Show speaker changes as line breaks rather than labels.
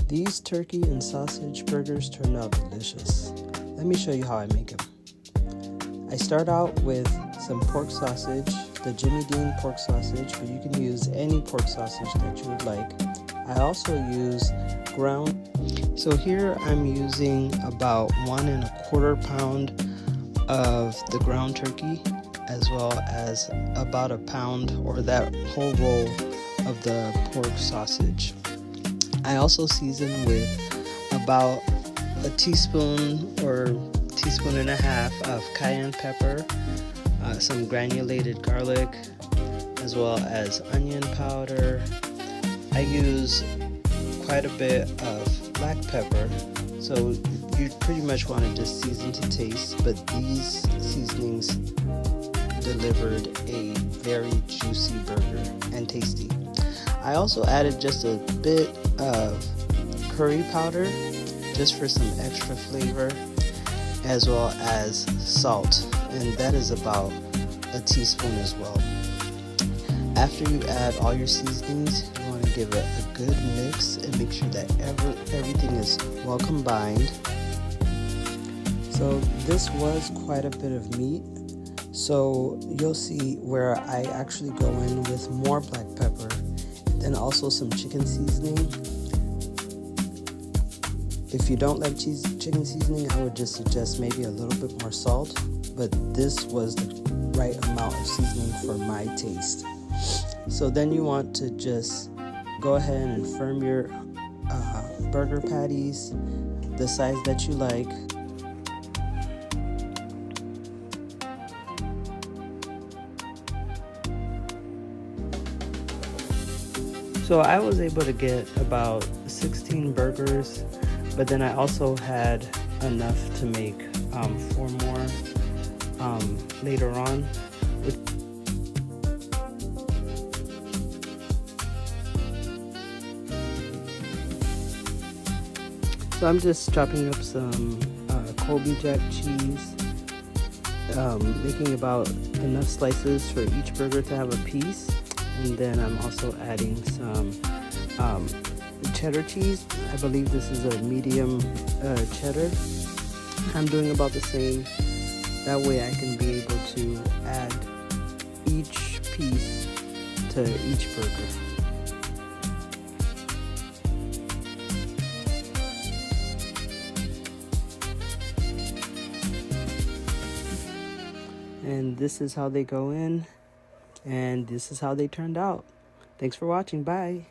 These turkey and sausage burgers turned out delicious. Let me show you how I make them. I start out with some pork sausage, the Jimmy Dean pork sausage, but you can use any pork sausage that you would like. I also use ground. So here I'm using about 1 1/4 pound of the ground turkey, as well as about a pound or that whole roll of the pork sausage. I also season with about a teaspoon or teaspoon and a half of cayenne pepper, some granulated garlic, as well as onion powder. I use quite a bit of black pepper, so you pretty much want to just season to taste, but these seasonings delivered a very juicy burger and tasty. I also added just a bit of curry powder just for some extra flavor, as well as salt, and that is about a teaspoon as well. After you add all your seasonings, you want to give it a good mix and make sure that everything is well combined. So this was quite a bit of meat, so you'll see where I actually go in with more black pepper and also some chicken seasoning. If you don't like chicken seasoning, I would just suggest maybe a little bit more salt, but this was the right amount of seasoning for my taste. So then you want to just go ahead and firm your burger patties the size that you like. So I was able to get about 16 burgers, but then I also had enough to make 4 more later on. So I'm just chopping up some Colby Jack cheese, making about enough slices for each burger to have a piece. And then I'm also adding some cheddar cheese. I believe this is a medium cheddar. I'm doing about the same. That way I can be able to add each piece to each burger. And this is how they go in. And this is how they turned out. Thanks for watching. Bye.